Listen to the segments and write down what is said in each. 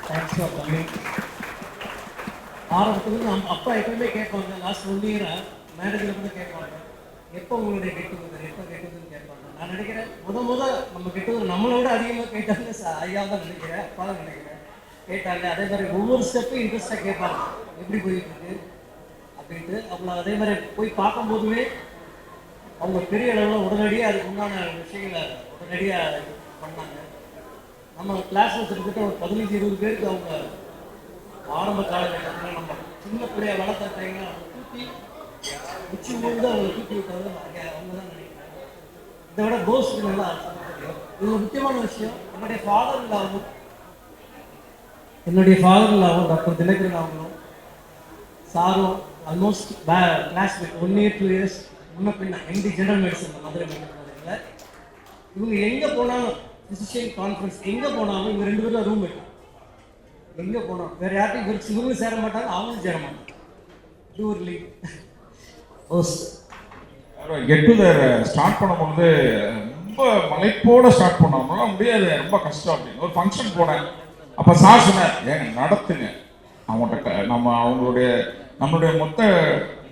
Thanks for coming. ஆரம்பத்துலேருந்து அப்பா எப்பவுமே கேட்பாங்க, லாஸ்ட் 1 இயராக மேரேஜில் கூட கேட்பாங்க, எப்போ உங்களுடைய கெட்டுவது எப்போ கெட்டுவதுன்னு கேட்பாங்க. நான் நினைக்கிறேன் நம்ம கெட்டுவது நம்மளோட அதிகமாக கேட்டாங்க ஐயா தான் நினைக்கிறேன், அப்பா தான் நினைக்கிறேன் கேட்டாங்க. அதே மாதிரி ஒவ்வொரு ஸ்டெப்பும் இன்ட்ரெஸ்டாக கேட்பாங்க, எப்படி போயிட்டுருக்கு அப்படின்ட்டு. அவ்வளோ அதே மாதிரி போய் பார்க்கும்போதுமே அவங்க பெரிய அளவில் உடனடியாக அதுக்கு உண்டான விஷயங்களை உடனடியாக பண்ணாங்க. நம்ம கிளாஸில் கிட்டத்தட்ட ஒரு 15-20 பேருக்கு அவங்க ஆரம்ப காலகட்டத்தில் நம்ம சின்ன பிள்ளைய வளர்த்த டைம்ல அவங்க தூக்கி உச்சி மூழ்ந்து அவங்க தூக்கி விட்டது அவங்க தான் நினைக்கிறேன். இதை விட கோஸ்க்கு நல்லா தெரியும். இது ஒரு முக்கியமான விஷயம். என்னுடைய ஃபாதர் இல்லாமல் டாக்டர் தினகரன் அவங்களும் சாரும் ஆல்மோஸ்ட் கிளாஸ்மேட் 1 year 2 years முன்ன பின்ன empty general medicine Madurai medical. இவங்க எங்கே போனாலும் ஃபிசிஷியன் கான்ஃபரன்ஸ் எங்கே போனாலும் இவங்க 2 பேரும் ரூம் எடுக்கும். எங்கே போனோம் வேறு யார்ட்டையும் குறித்து இவங்களும் சேர மாட்டாங்க, அவங்களும் சேர மாட்டாங்க. இது ஒரு லீக் கெட் டுகெதர் ஸ்டார்ட் பண்ணும்போது ரொம்ப மலைப்போட ஸ்டார்ட் பண்ணோம்னா முடியாது, ரொம்ப கஷ்டம் அப்படின்னு. ஒரு ஃபங்க்ஷன் போனேன், அப்போ சார் சொன்னார், ஏங்க நடத்துங்க, அவங்கள்ட்ட நம்மளுடைய மொத்த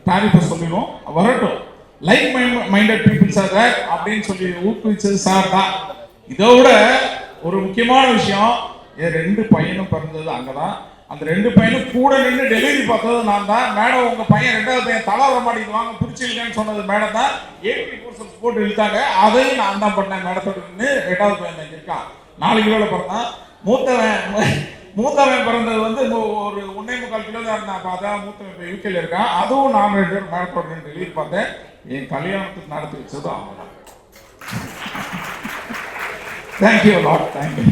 தாரிஃபை சொல்லிடும், வரட்டும், like minded peoples are there அப்படின்னு சொல்லி ஊக்குவிச்சது சார் தான். இதை விட ஒரு முக்கியமான விஷயம், என் 2 பையனும் பிறந்தது அங்கதான். அந்த 2 பையனும் கூட நின்று டெலிவரி பார்த்தது நான் தான். மேடம் உங்க பையன் 2வது பையன் தலை வர மாட்டேங்குது, வாங்க பிடிச்சிருக்கேன்னு சொன்னது மேடம் தான். 80% போட்டு இழுத்தாங்க, அதையும் நான் தான் பண்ணேன். மேடத்தோடு நின்று 2வது பையன் இருக்கான், 4 கிலோவில் பிறந்தான். மூத்தவன் பிறந்தது வந்து ஒரு 1.25 கிலோ தான் இருந்தான். பார்த்தா மூத்தவன் இப்போ யூகேல இருக்கான். அதுவும் நான் 2 பேரும் மேடத்தோடு நின்று டெலிவரி பார்த்தேன். என் கல்யாணத்துக்கு நடத்தி வச்சதும் அவங்க தான். Thank you lot, thank you.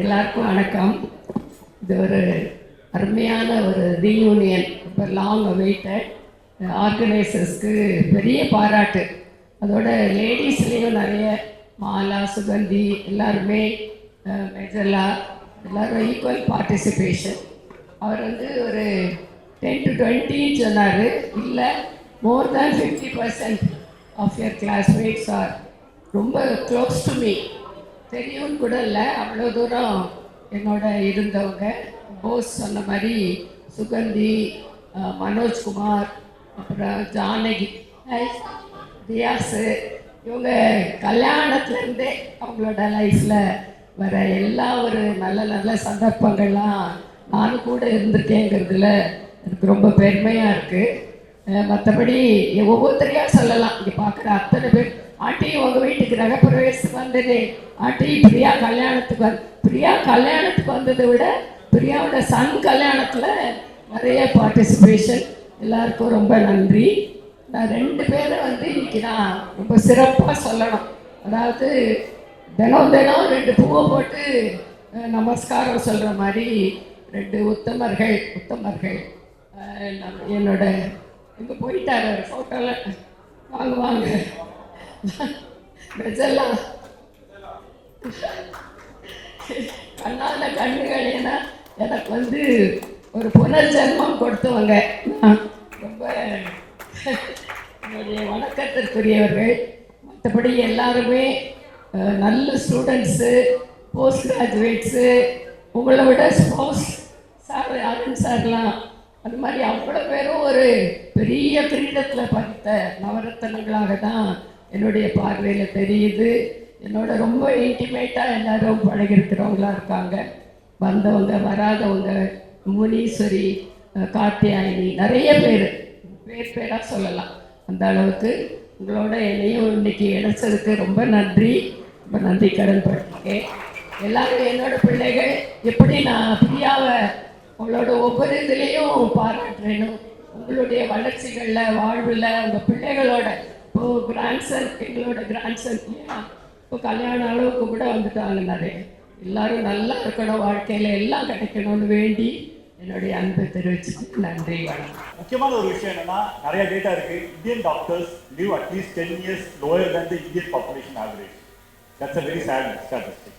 எல்லாருக்கும் வணக்கம். இது ஒரு அருமையான ஒரு ரீயூனியன், இப்போ லாங் அவைட்டட். ஆர்கனைசர்ஸ்க்கு பெரிய பாராட்டு. அதோட லேடிஸ்லேயும் நிறைய மாலா, சுகந்தி எல்லாருமே, மெஜலா எல்லோரும் ஈக்குவல் பார்ட்டிசிபேஷன். அவர் வந்து ஒரு 10 to 20 சொன்னார். இல்லை, மோர் தேன் 50% ஆஃப் யர் கிளாஸ்மேட்ஸ் ஆர் ரொம்ப க்ளோஸ் டு மீ. தெரியும்னு கூட இல்லை, அவ்வளோ தூரம் என்னோட இருந்தவங்க. போஸ் சொன்ன மாதிரி சுகந்தி, மனோஜ்குமார், அப்புறம் ஜானகி, ரியாஸு, இவங்க கல்யாணத்துலேருந்தே அவங்களோட லைஃப்பில் வர எல்லா ஒரு நல்ல நல்ல சந்தர்ப்பங்கள்லாம் நானும் கூட இருந்திருக்கேங்கிறதுல எனக்கு ரொம்ப பெருமையாக இருக்குது. மற்றபடி ஒவ்வொருத்தரையாக சொல்லலாம். இங்கே பார்க்குற அத்தனை பேர், ஆண்டி உங்கள் வீட்டுக்கு நகப்பிரவேசத்துக்கு வந்தது, ஆண்டி பிரியா கல்யாணத்துக்கு வந்ததை விட பிரியாவோட சன் கல்யாணத்தில் நிறைய பார்ட்டிசிபேஷன். எல்லாருக்கும் ரொம்ப நன்றி. நான் 2 பேரை வந்து இன்னைக்கு நான் ரொம்ப சிறப்பாக சொல்லணும். அதாவது தினம் 2 பூவை போட்டு நமஸ்காரம் சொல்கிற மாதிரி 2 உத்தமர்கள் என்னோட இங்கே போயிட்டார் ஃபோட்டோவில். வாங்க மெஜெல்லாம் கண்ணால கண்ணுகள். ஏன்னா எனக்கு வந்து ஒரு புனர்ஜென்மம் கொடுத்தவங்க. ரொம்ப என்னுடைய வணக்கத்திற்குரியவர்கள். மற்றபடி எல்லாருமே நல்ல ஸ்டூடெண்ட்ஸு, போஸ்ட் கிராஜுவேட்ஸு, உங்களை விட ஸ்போர்ட்ஸ் சார் அருண் சார்லாம் அது மாதிரி அவ்வளோ பேரும் ஒரு பெரிய கிரீடத்தில் படித்த நவரத்தனங்களாக தான் என்னுடைய பார்வையில் தெரியுது. என்னோட ரொம்ப இன்டிமேட்டாக எல்லோரும் பழகிருக்கிறவங்களாக இருக்காங்க. வந்தவங்க, வராதவங்க, முனீஸ்வரி, கார்த்தியாயினி, நிறைய பேராக சொல்லலாம். அந்த அளவுக்கு உங்களோட என்னையும் இன்னைக்கு இணைச்சதுக்கு ரொம்ப நன்றி, ரொம்ப நன்றி கடன் பட்டிருக்கேன். எல்லாரும் என்னோட பிள்ளைகள். எப்படி நான் பிரியாவை உங்களோட ஒவ்வொரு இதுலேயும் பாராட்டுறேனும், உங்களுடைய வளர்ச்சிகளில், வாழ்வில், உங்கள் பிள்ளைகளோட இப்போது கிராண்ட்சன், எங்களோட கிராண்ட்சன் இப்போ கல்யாண அளவுக்கு கூட வந்துட்டாங்க நிறைய. எல்லோரும் நல்லா இருக்கணும், வாழ்க்கையில் எல்லாம் கிடைக்கணும்னு வேண்டி என்னுடைய அன்பை தெரிவிச்சுட்டு நன்றி, வணக்கம். முக்கியமான ஒரு விஷயம் என்னன்னா, நிறைய டேட்டா இருக்கு. Indian doctors live at least 10 years lower than the Indian population average. That's a very sad statistic.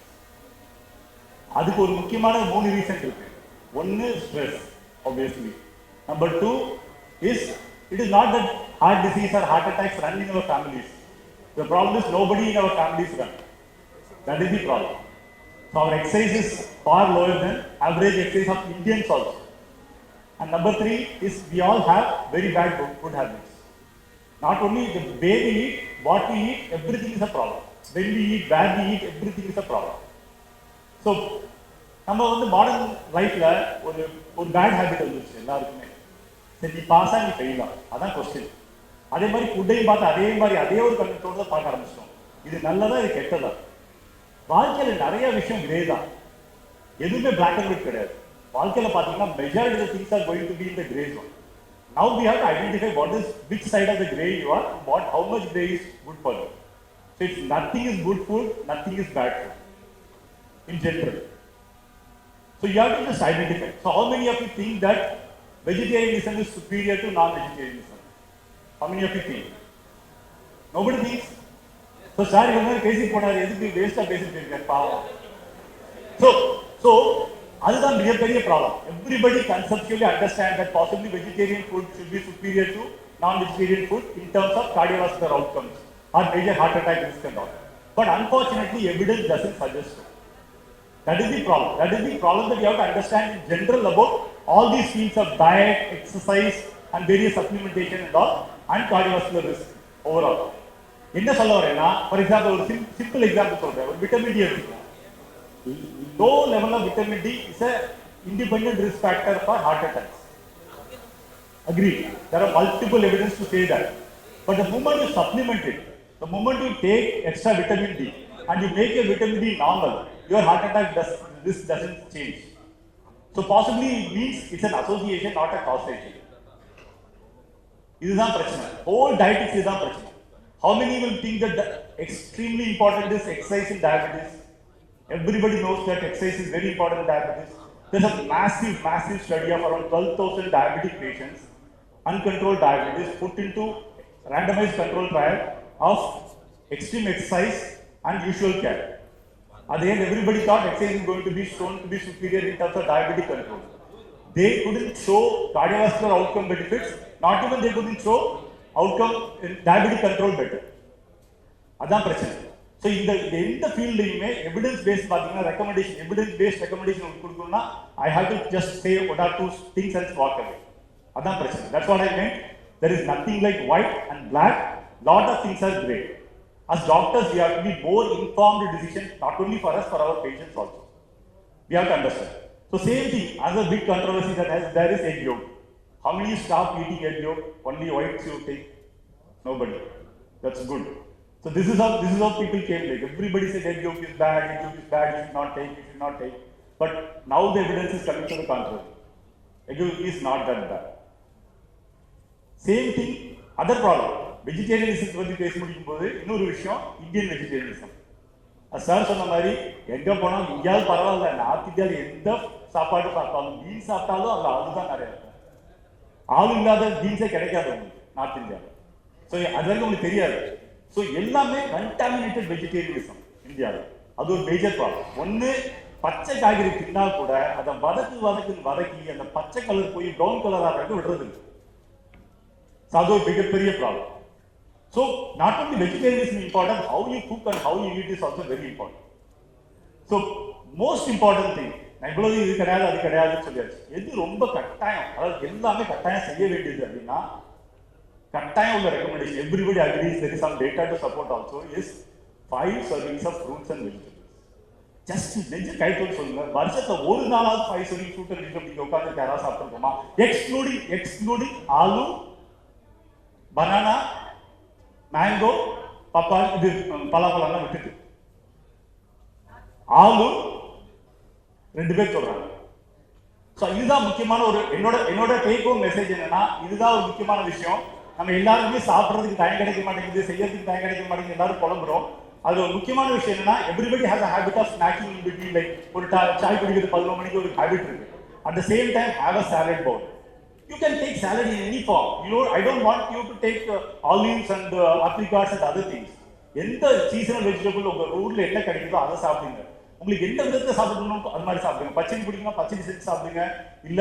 அதுக்கு ஒரு முக்கியமான 3 ரீசன் இருக்கு. ஒன்று stress, obviously. Number 2 is it is not that heart disease or heart attacks run in our families. The problem is nobody in our families run. That is the problem. So our exercise is far lower than average exercise of Indians also. And number 3 is we all have very bad food habits. Not only the way we eat, what we eat, everything is a problem. When we eat, where we eat, everything is a problem. So, நம்ம வந்து modern லைஃப்ல ஒரு bad habit வந்துருச்சு எல்லாருக்குமே. சரி நீ பாஸா நீ ஃபெயிலா, அதான் கொஸ்டின். அதே மாதிரி ஃபுட்டையும் பார்த்து அதே ஒரு கண்ணோட்டோட தான் பார்க்க ஆரம்பிச்சிட்டோம். இது நல்லதா இது கெட்டதா? வாழ்க்கையில நிறைய விஷயம் கிரே தான், எதுவுமே பிளாக் அண்ட் ஒயிட் கிடையாது. வாழ்க்கையில பார்த்தீங்கன்னா majority of things are going to be in the grey zone. Now we have to identify which side of the gray you are, how much gray is good for you. So it's nothing is good food, nothing is bad food in general. So you have to just identify. So how many of you think that vegetarianism is superior to non-vegetarianism? How many of you think? Nobody thinks. So sir, you know, basic ponar edukku waste of basic irukku paavam. So அதுதான் மிகப்பெரிய problem. Everybody conceptually understand that possibly vegetarian food should be superior to non-vegetarian food in terms of cardiovascular outcomes or major heart attack risk and all. But unfortunately, evidence doesn't suggest so. That is the problem. That is the problem that you have to understand in general about all these fields of diet, exercise, and various supplementation and all, and cardiovascular risk overall. என்ன சொல்ல வரேன்னா, for example, ஒரு simple example சொல்றேன். ஒரு vitamin D எடுத்துக்கலாம். Low level of vitamin D is a independent risk factor for heart attacks. Agreed. There are multiple evidence to say that. But the moment you supplement it, the moment you take extra vitamin D and you make your vitamin D normal, your heart attack risk doesn't change. So possibly it means it's an association, not a causation. இதுதான் பிரச்சனை. Whole dietetics இதுதான் பிரச்சனை. How many will think that the extremely important is exercise in diabetes? Everybody knows that exercise is very important in diabetes. There's a massive study of around 12,000 diabetic patients, uncontrolled diabetes, put into randomized control trial of extreme exercise and usual care. At the end, everybody thought exercise is going to be shown to be superior in terms of diabetic control. They couldn't show cardiovascular outcome benefits, not even they couldn't show outcome in diabetic control better. அதான் பிரச்சனை. So இந்த ஃபீல்ட்லையுமே evidence based பார்த்தீங்கன்னா recommendation, evidence based recommendation உங்களுக்கு கொடுக்கணும்னா I have to just say one or two things and walk away. அதான் பிரச்சனை. That's what I mean. There is nothing like white and black. Lot of things are gray. As doctors, we have to be more informed decision, not only for us, for our patients also. We have to understand. So same thing, another big controversy that there is egg yolk. How many stop eating egg yolk? Only whites you take? Nobody. That's good. So this is how people came. Like everybody said egg yolk is bad, you should not take. But now the evidence is coming to the contrary. Egg yolk is not that bad. Same thing, other problem. Vegetarianism பத்தி பேச முடியும் போது இன்னொரு விஷயம் Indian vegetarianism. Sir சொன்ன மாதிரி எங்க போனாலும் இங்கேயாவது பரவாயில்ல, நார்த் இந்தியாவில் எந்த சாப்பாடு சாப்பிட்டாலும் பீன்ஸ் சாப்பிட்டாலும் அதில் ஆளு தான் நிறைய இருக்கும். ஆளு இல்லாத பீன்ஸே கிடைக்காது உங்களுக்கு நார்த் இந்தியாவில். ஸோ அது வரைக்கும் உங்களுக்கு தெரியாது. ஸோ எல்லாமே கண்டாமினேட்டட் வெஜிடேரியனிசம் இந்தியாவில். அது ஒரு மேஜர் ப்ராப்ளம். ஒன்று பச்சை காய்கறி தின்னா கூட அதை வதக்கி அந்த பச்சை கலர் போய் ப்ரௌன் கலராக வரைக்கும் விடுறது. ஸோ அது ஒரு மிகப்பெரிய problem. So not only vegetarianism is important, how you cook and how you eat is also very important. So most important thing, நான் இவ்வளவு இது கிடையாது அது கிடையாதுன்னு சொல்லியாச்சு. எது ரொம்ப கட்டாயம், அதாவது எல்லாமே கட்டாயம் செய்ய வேண்டியது அப்படின்னா கட்டாயம் உள்ள recommendation, everybody agrees, there is some data to support also, is 5 servings of fruits and vegetables. Just நெஞ்சு கைத்தோடு சொல்லுங்க, வருஷத்துல ஒரு நாளாவது 5 servings fruit and vegetables நீங்க உட்கார்ந்து யாராவது சாப்பிட்டுருக்கோமா? எக்ஸ்க்ளூடிங் ஆலு, பனானா, மேங்கோ, பப்பாளி, இது பலாப்பழம்லாம் விட்டுட்டு ஆலு 2 பேர் சொல்றாங்க. ஸோ இதுதான் முக்கியமான ஒரு என்னோட டேக் ஹோம் மெசேஜ் என்னன்னா, இதுதான் ஒரு முக்கியமான விஷயம். நம்ம எல்லாருமே சாப்பிட்றதுக்கு டைம் கிடைக்க மாட்டேங்குது, செய்யறதுக்கு டைம் கிடைக்க மாட்டேங்குது, எல்லாரும் புலம்புறோம். அது ஒரு முக்கியமான விஷயம் என்னன்னா, everybody has a habit of snacking in between. Like ஒரு சாய் குடிக்கிறது 11 மணிக்கு ஒரு ஹேபிட் இருக்கு. At the same time have a salad bowl. You can take salad in any form. You know, I don't want you to take olives and apricots and other things. எந்த seasonal vegetable உங்க ஊர்ல என்ன கிடைக்குதோ அதை சாப்பிடுங்க. உங்களுக்கு எந்த விதத்தை சாப்பிடணும் அது மாதிரி சாப்பிடுங்க. பச்சடி பிடிக்குன்னா பச்சடி செஞ்சு சாப்பிடுங்க, இல்ல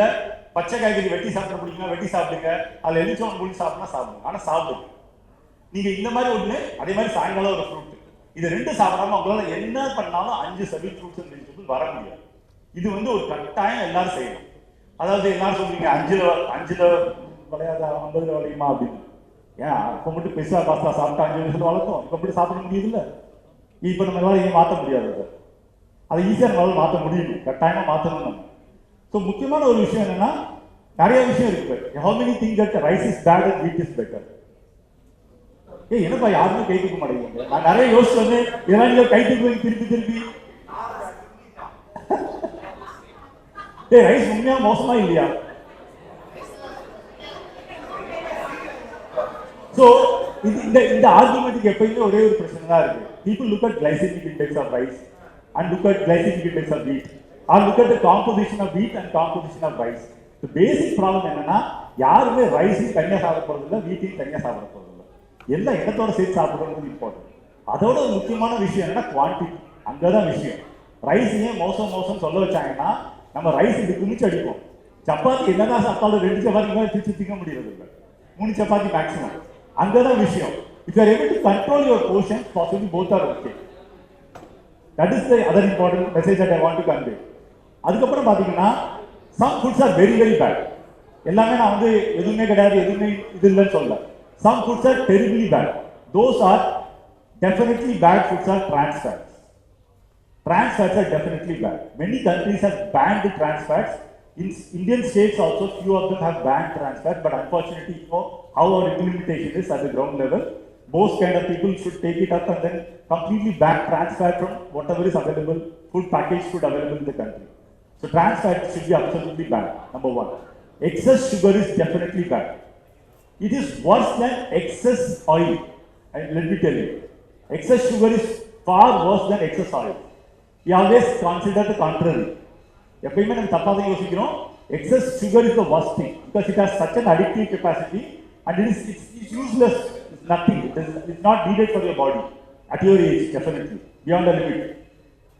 பச்சை காய்கறி வெட்டி சாப்பிட பிடிக்குன்னா வெட்டி சாப்பிடுங்க, அதுல எலுமிச்சம்பழம் புளி சாப்பிடணும் சாப்பிடுங்க. ஆனா சாப்பிடுங்க நீங்க இந்த மாதிரி ஒண்ணு. அதே மாதிரி சாயங்காலம் ஒரு ஃப்ரூட், இது ரெண்டு சாப்பிடாம உங்களால என்ன பண்ணாலும் 5 சர்வீஸ் ஃப்ரூட்ஸ் அண்ட் வெஜிடபிள் வர முடியாது. இது வந்து ஒரு கட்டாயம் எல்லாரும் செய்யணும். அதாவது எல்லாரும் சொல்றீங்க 5ல விளையாத 50ல விளையுமா அப்படின்னு. ஏன் அப்போ மட்டும் பெருசா பாஸ்தா சாப்பிட்டா 5 வயசுல வளர்த்தோம், இப்போ மட்டும் சாப்பிட முடியுது இல்லை. இப்போ நம்ம எல்லாம் இங்கே மாற்ற முடியாது, அதை ஈஸியாக நம்மளால மாற்ற முடியும், கட்டாயமாக மாற்றணும் நம்ம. ஸோ முக்கியமான ஒரு விஷயம் என்னன்னா, நிறைய விஷயம் இருக்கு. how many think that rice is bad and wheat is better? என்னப்பா யாருமே கை தூக்க மாட்டேங்குது. நான் நிறைய யோசிச்சு வந்து இதெல்லாம் நீங்க கை தூக்குவீங்க திருப்பி ரைஸ் உண்மையா மோசமா இல்லையா? ஸோ இந்த ஆர்குமெண்ட்டுக்கு எப்பயுமே ஒரே ஒரு பிரச்சனை தான் இருக்கு. people look at glycemic index of rice and look at glycemic index of wheat, or look at the composition of wheat and composition of rice. The basic problem என்னன்னா, யாருமே ரைஸையும் தனியாக சாப்பிட போறது இல்லை, வீட்டையும் தனியாக சாப்பிட போறது இல்லை. எல்லாம் இடத்தோட சேர்த்து சாப்பிடுறது இம்பார்ட்டன்ட். அதோட ஒரு முக்கியமான விஷயம் என்னன்னா குவான்டிட்டி. அங்கதான் விஷயம். ரைஸ் ஏன் மோசம் சொல்ல வச்சாங்கன்னா, நம்ம ரைஸ் இது குமிச்சு அடிப்போம். சப்பாத்தி என்னதான் சாப்பிட்டாலும் 2 சப்பாத்தி மேலே பிரிச்சு திக்க முடியறது இல்லை, 3 சப்பாத்தி மேக்ஸிமம். அங்கதான் விஷயம். If you are able to control your portions, possibly both are okay. That is the other important message that I want to convey. அதுக்கப்புறம் பாத்தீங்கன்னா, some foods are very very bad. எல்லாமே நான் வந்து எதுவுமே கிடையாது, எதுவுமே இது இல்லைன்னு சொல்ல. Some foods are terribly bad. Those are definitely bad foods are trans fats. Trans fats are definitely bad. Many countries have banned trans fats. In Indian states also, few of them have banned trans fats, but unfortunately, you know how our implementation is at the ground level. Most kind of people should take it up and then completely ban trans fat from whatever is available, food packaged food available in the country. So trans fat should be absolutely banned, number one. Excess sugar is definitely bad. It is worse than excess oil. And let me tell you, excess sugar is far worse than excess oil. We always consider the contrary. எப்பயுமே நம்ம தப்பா தான் யோசிக்கிறோம். Excess sugar is the worst thing because it has such an addictive capacity and it's useless. It's nothing. It's not needed for your body at your age, definitely beyond the limit.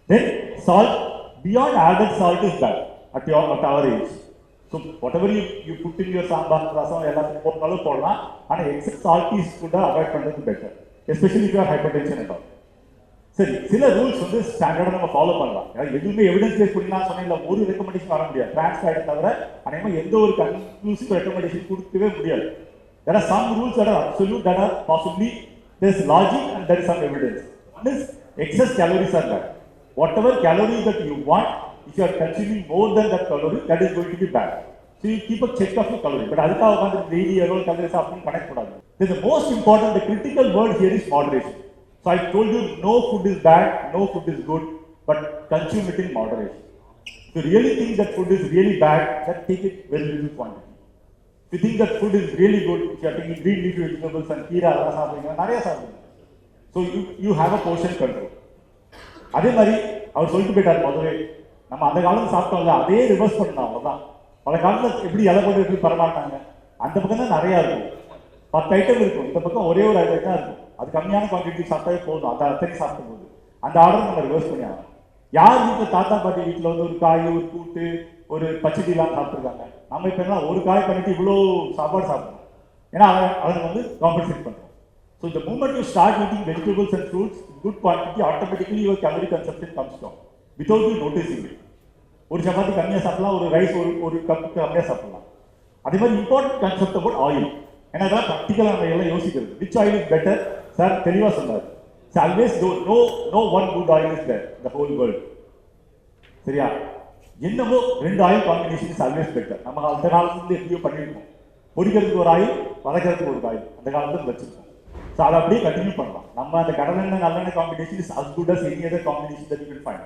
Then salt, beyond added salt is bad at our age. So whatever you put in your sambar, rasam, எல்லாத்தையும் போட்டாலும் போடலாம். ஆனால் excess salty food avoid பண்றது better, especially if you have hypertension and all. சரி, சில rules வந்து ஸ்டாண்டர்டாக நம்ம ஃபாலோ பண்ணலாம். எதுவுமே எவிடன்ஸ் பேஸ் பண்ணலாம் சொன்னா ஒரு ரெக்கமெண்டேஷன் வர முடியாது. டிரான்ஸ்பேட் தவிர அநேகமாக எந்த ஒரு கன்க்ளூசிவ் ரெக்கமெண்டேஷன் கொடுக்கவே முடியாது. There are some rules that are absolute, that are possibly there is logic and there is some evidence. One is excess calories are bad. Whatever calories that you want, if you are consuming more than that calorie, that is going to be bad. So you keep a check of your calorie. But அதுக்காக வந்து daily எவ்வளவு calories சாப்பிடணும் கணக்கு போடாது. The most important, the critical word here is moderation. So I told you, no food is bad, no food is good, but consume it in moderation. If you really think that food is really bad, then take it very little quantity. If you think that food is really good, if you are taking green leafy vegetables and keera, so you have a portion control. அதே மாதிரி அவர் சொல்லிட்டு போயிட்டார் முதவே, நம்ம அந்த காலம் சாப்பிட்டோம்ல அதே reverse பண்ணணும். அவ்வளோதான். பல காலத்தில் எப்படி இலை போட்டு பரமாட்டாங்க, அந்த பக்கம் தான் நிறையா இருக்கும். 10 ஐட்டம் இருக்கும், இந்த பக்கம் ஒரே ஒரு ஐட்டம் தான் இருக்கும். அது கம்மியான குவான்டிட்டி சாப்பிட்டாவே போதும், அந்த அத்தனை சாப்பிடும் போது அந்த ஆர்டர் நம்ம ரிவர்ஸ் பண்ணி ஆகணும். யார் வீட்டில் தாத்தா பாட்டி வீட்டில் வந்து ஒரு காய், ஒரு கூட்டு, ஒரு பச்சடிலாம் சாப்பிட்ருக்காங்க. நம்ம இப்போ என்ன ஒரு காய் பண்ணிட்டு இவ்வளோ சாப்பாடு சாப்பிடணும், ஏன்னா அதை வந்து காம்பன்சேட் பண்ணுறோம். So the moment you start eating vegetables and fruits in good quantity, automatically your calorie consumption comes down without you noticing it. ஒரு சப்பாத்தி கம்மியாக சாப்பிடலாம், ஒரு ரைஸ் ஒரு கப் கம்மியாக சாப்பிடலாம். அதே மாதிரி இம்பார்ட்டன்ட் கான்செப்ட் அபவுட் ஆயில், ஏன்னா அதெல்லாம் ப்ராக்டிக்கலாக நம்ம எல்லாம் யோசிக்கிறது. Which oil is better sir தெளிவாக சொன்னார். Always no one good oil is there in the whole world. சரியா? என்னவோ 2 oil combination is always better. நம்ம அந்த காலத்துல எப்படியோ பண்ணிருக்கோம். பொரிக்கிறதுக்கு ஒரு ஆயில், வதக்கிறதுக்கு ஒரு ஆயில் அந்த காலத்துல வச்சிருக்கோம். ஸோ அதை அப்படியே கண்டினியூ பண்ணலாம். நம்ம அந்த கடலெண்ணெய் நல்லெண்ணெய் combination is as good as any other combination that you can find.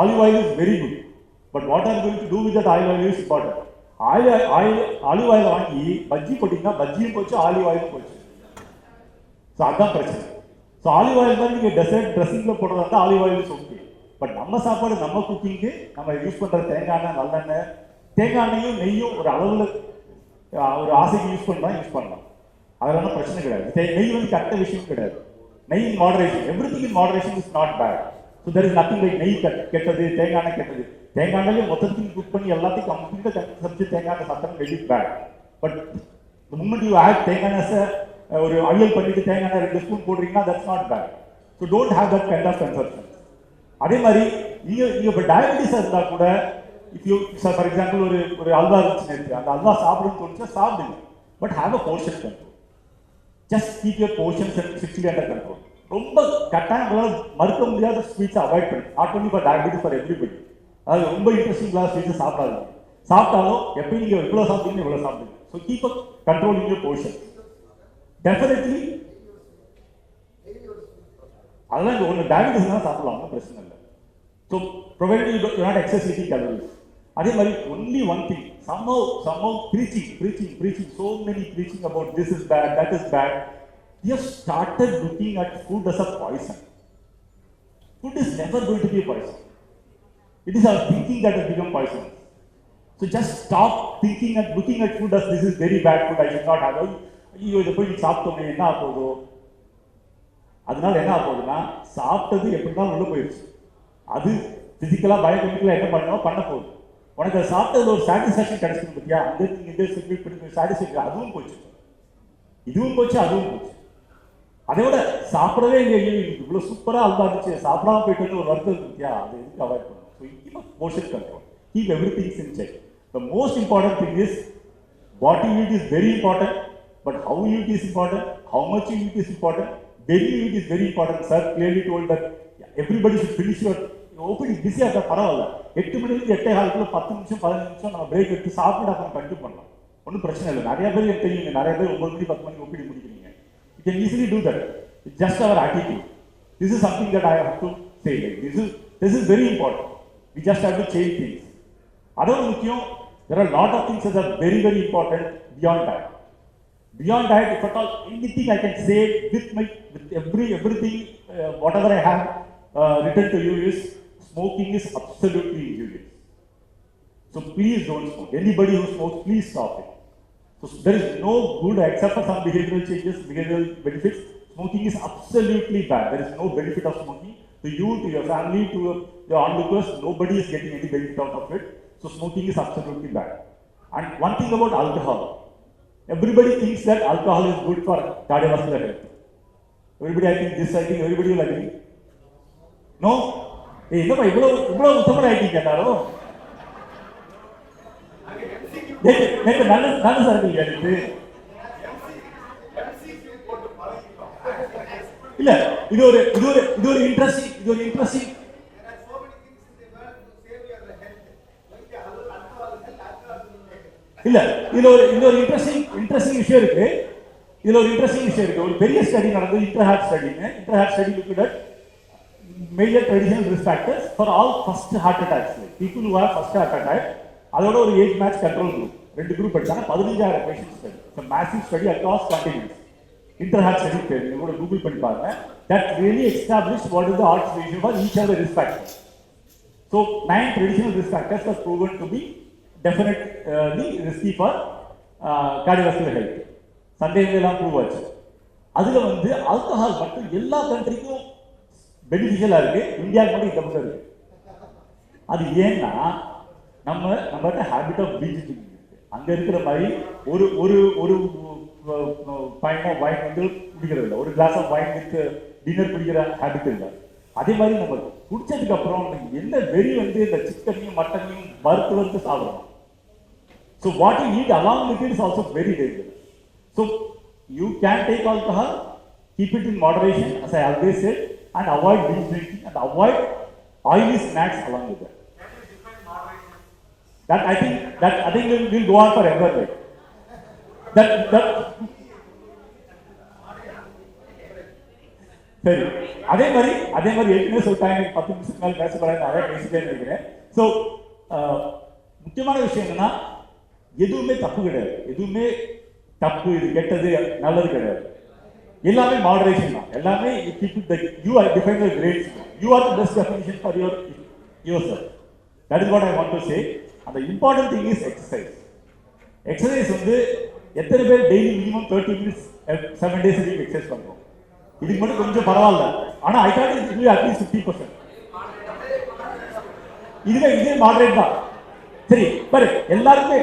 Olive oil is very good, but what are you going to do with that olive oil is important. Olive oil வாங்கி பஜ்ஜி போட்டிங்கன்னா பஜ்ஜியும் போச்சு, olive ஆயிலும் போச்சு. So அதுதான் பிரச்சனை. So olive oil தான் நீங்கள் dessert ட்ரெஸ்ஸிங்கில் போடுறதா இருந்தால் olive oil is okay. But நம்ம சாப்பாடு, நம்ம குக்கிங்கு நம்ம யூஸ் பண்ணுற தேங்காய் எண்ணெய், நல்லெண்ணெய், தேங்காய் எண்ணெயும் நெய்யும் ஒரு அளவில் ஒரு ஆசைக்கு யூஸ் பண்ணலாம். அதெல்லாம் பிரச்சனை கிடையாது. நெய் வந்து கரெக்ட விஷயம் கிடையாது. நெய் in moderation, everything in moderation is not bad. So there is nothing like நெய் கெட்டது, தேங்காய் எண்ணெய் கெட்டது. தேங்காய் எண்ணெய் மொத்தத்துக்கு குக் பண்ணி எல்லாத்தையும் கம்ப்ளீட்டாக சமைச்சு தேங்காய் எண்ணெய் சாப்பிட்டா very bad. But the moment you add தேங்காய் எண்ணெய் ஒரு அவியல் பண்ணிட்டு தேங்காய் எண்ணெய் 2 ஸ்பூன் போடுறீங்கன்னா that's not bad. So don't have that kind of conception. அதே மாதிரி நீங்கள் இப்போ டயபெட்டிஸாக இருந்தால் கூட இஃப் யூ ஃபார் எக்ஸாம்பிள் ஒரு அல்வா இருந்துச்சுன்னு இருக்கு, அந்த அல்வா சாப்பிடுன்னு தோணுச்சா சாப்பிடுங்க, but have a portion control. Just keep your portions strictly under control. ரொம்ப கட்டாயம் மறுக்க முடியாத ஸ்வீட்ஸை அவாய்ட் பண்ணி, not only for diabetes, for everybody. அதாவது ரொம்ப இன்ட்ரெஸ்டிங்காக ஸ்வீட்ஸை சாப்பிடாது. சாப்பிட்டாலும் எப்பயும் நீங்கள் இவ்வளோ சாப்பிட்டீங்க இவ்வளோ சாப்பிடுங்க. So keep a control in your portion. Definitely அதெல்லாம் இங்கே ஒன்று டயபெட்டிஸ் தான் சாப்பிடலாம், ஒன்றும் பிரச்சனை இல்லை. So provided you not excess eating calories. அதே மாதிரி only one thing, somehow preaching, so many preaching about this is bad, that is bad. We have started looking at food as a poison. Food is never going to be a poison. It is our thinking that has become poison. So just stop thinking and looking at food as this is very bad food, I should not have it. ஐயோ இதை போய் நீ சாப்பிட்டோமே என்ன ஆகுதோ, அதனால என்ன ஆகுதுன்னா சாப்பிட்டது எப்படின்னா உள்ள போயிடுச்சு. அது பிசிக்கலாக பயோகெமிக்கலாக என்ன பண்ணணும் பண்ண போகுது. உனக்கு அதை சாப்பிட்டதுல ஒரு சாட்டிஸ்ஃபேக்ஷன் கிடைச்சிருக்கு பத்தியா, அந்த இந்த சாட்டிஸ்ஃபேக்ஷன் அதுவும் போச்சு, இதுவும் போச்சு, அதுவும் போச்சு. அதை விட சாப்பிடவே இல்லையே இவ்வளோ சூப்பராக அல்வா இருந்துச்சு சாப்பிடாம போயிட்டு வந்து ஒரு வருத்தம் பத்தியா, அதை எதுக்கு அவாய்ட் பண்ணணும். So keep portion control, keep every things in check. The most important thing is what you eat is very important, but how you eat is important, how much you eat is important, when you eat is very important. Sir clearly told that everybody should finish your opening busy ஆக பரவாயில்ல, 8 மணிலேருந்து 8:15 10 நிமிஷம் 15 நிமிஷம் நம்ம break எடுத்து சாப்பிட்டு அப்புறம் continue பண்ணலாம், ஒன்றும் பிரச்சனை இல்லை. நிறைய பேர் எனக்கு தெரியுங்க, நிறைய பேர் 9 மணி 10 மணிக்கு OPD முடிக்கிறீங்க. You can easily do that. It's just our attitude. This is something that I have to say. This is very important. We just have to change things. அதோட முக்கியம், there are a lot of things that are very very important beyond that. Beyond that, if at all anything I can say with everything whatever I have written to you is smoking is absolutely injurious. So please don't smoke. Anybody who smokes, please stop it. So there is no good except for some behavioral changes, behavioral benefits. Smoking is absolutely bad. There is no benefit of smoking to you, to your family, to your onlookers. Nobody is getting any benefit out of it. So smoking is absolutely bad. And one thing about alcohol. Everybody thinks that alcohol is good for cardiovascular health. Everybody, I think this, I think everybody will agree. No? Hey, no, இவ்வளவு உத்தமர் ஆயிட்டீங்க எல்லாரும். நேற்று நல்ல sir கேட்டு இல்ல, இது ஒரு interesting இல்ல, இதுல ஒரு இன்ட்ரெஸ்டிங் விஷயம் இருக்கு. ஒரு பெரிய ஸ்டடி நடந்தது, Interheart study looked at major traditional risk factors for all first heart attacks, people who have first heart attack. அதோட ஒரு age match control group 2 group எடுத்தாங்க. 15,000 patient study. It's a massive study across continents. Interheart study பேர் நீங்க கூட Google பண்ணி பாருங்க. That really established what is the odds ratio for each of the risk factors. So 9 traditional risk factors are proven to be definitely risky for cardiovascular health. சந்தேகம் எல்லாம் prove ஆச்சு. அதுல alcohol மட்டும் எல்லா கண்ட்ரிக்கும் பெனிஃபிஷியலா இருக்கு, இந்தியாவுக்கு மட்டும் இந்த பக்கம் இருக்கு. அது ஏன்னா நம்மகிட்ட ஹேபிட் ஆஃப் பீச் இருக்கு. அங்க இருக்கிற மாதிரி ஒரு ஒரு ஒரு பைன் ஆஃப் வைன் குடிக்கிறது இல்லை, ஒரு glass of wine with dinner குடிக்கிற ஹேபிட் இல்லை. அதே மாதிரி நம்ம குடிச்சதுக்கு அப்புறம் என்ன வெறி இந்த சிக்கனையும் மட்டனையும் வறுத்து சாப்பிடணும். So what you eat along with it is also very dangerous. So you can take alcohol, keep it in moderation, as I always said, and avoid binge drinking and avoid oily snacks along with that. That I think will go on forever. Right? That சரி, அதே மாதிரி ஏற்கனவே சொல்லிட்டாங்க, 10 நிமிஷத்துக்கு மேலே பேசக்கூடாது, நிறைய பேசிட்டே நினைக்கிறேன். ஸோ முக்கியமான விஷயம் என்னன்னா, எதுவுமே தப்பு கிடையாது, எதுவுமே தப்பு இது கெட்டது நல்லது கிடையாது, எல்லாமே மாடரேஷன் தான். எல்லாமே you are define the great, you are the best definition for yourself. That is what I want to say. அந்த important thing is exercise. Exercise எத்தனை பேர் daily minimum 30 minutes 7 days exercise பண்றோம்? இதுக்கு மட்டும் கொஞ்சம் பரவாயில்ல, ஆனா I thought it will at least 50%. இதே மாடரேட் தான். சரி பாரு, எல்லாருமே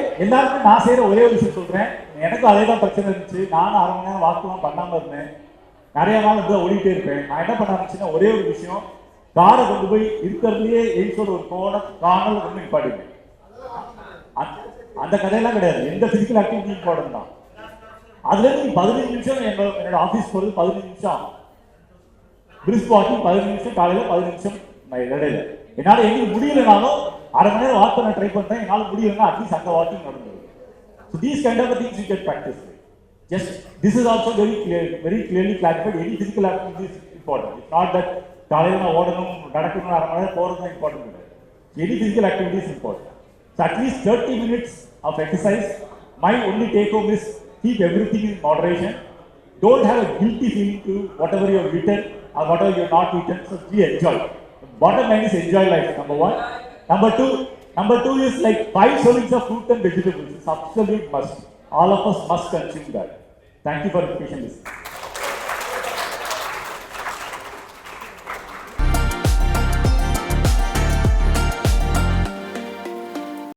நான் செய்யற ஒரே ஒரு விஷயம் சொல்றேன். எனக்கு அதே தான் பிரச்சனை இருந்துச்சு. நானும் 1/2 மணி நேரம் வாக்குலாம் பண்ணாம இருந்தேன். நிறைய நாள் வந்து ஓடிட்டே இருப்பேன். நான் என்ன பண்ண ஆரம்பிச்சுன்னா ஒரே ஒரு விஷயம், காரை கொண்டு போய் இருக்கிறதுலயே எய்ட்ஸோட ஒரு கார்னர்ல கொண்டு நிப்பாட்டிடுவேன். அந்த கதையெல்லாம் கிடையாது. எந்த பிசிக்கல் ஆக்டிவிட்டி இம்பார்ட்டன்ட் தான். அதுல இருந்து 15 நிமிஷம் என்னோட ஆஃபீஸ் போகிறது 15 நிமிஷம் ஆகும். பிரிஸ்க் வாக்கிங் 15 நிமிஷம், காலையில 15 நிமிஷம் இடையில. என்னால் எங்களுக்கு முடியலனாலும் அரை மணி நேரம் வாக் பண்ண ட்ரை பண்ணுறேன். என்னால் முடியலன்னா அட்லீஸ்ட் அந்த வாக்கிங் நடந்தது. So these kind of things you can practise. Just this is also very clearly clarified. Any physical activity is important. It's not that காலையில நான் ஓடணும் நடக்கணும் அரை மணி நேரம் போகிறது தான் important. Any physical activity is important. So at least 30 minutes of exercise. My only take home is keep everything in moderation. Don't have a guilty feeling to whatever you have eaten or whatever you have not eaten. So we enjoy. The bottom line is enjoy life. Number one. Number two is like 5 servings of fruit and vegetables. It's absolute must. All of us must consume that. Thank you for your patience.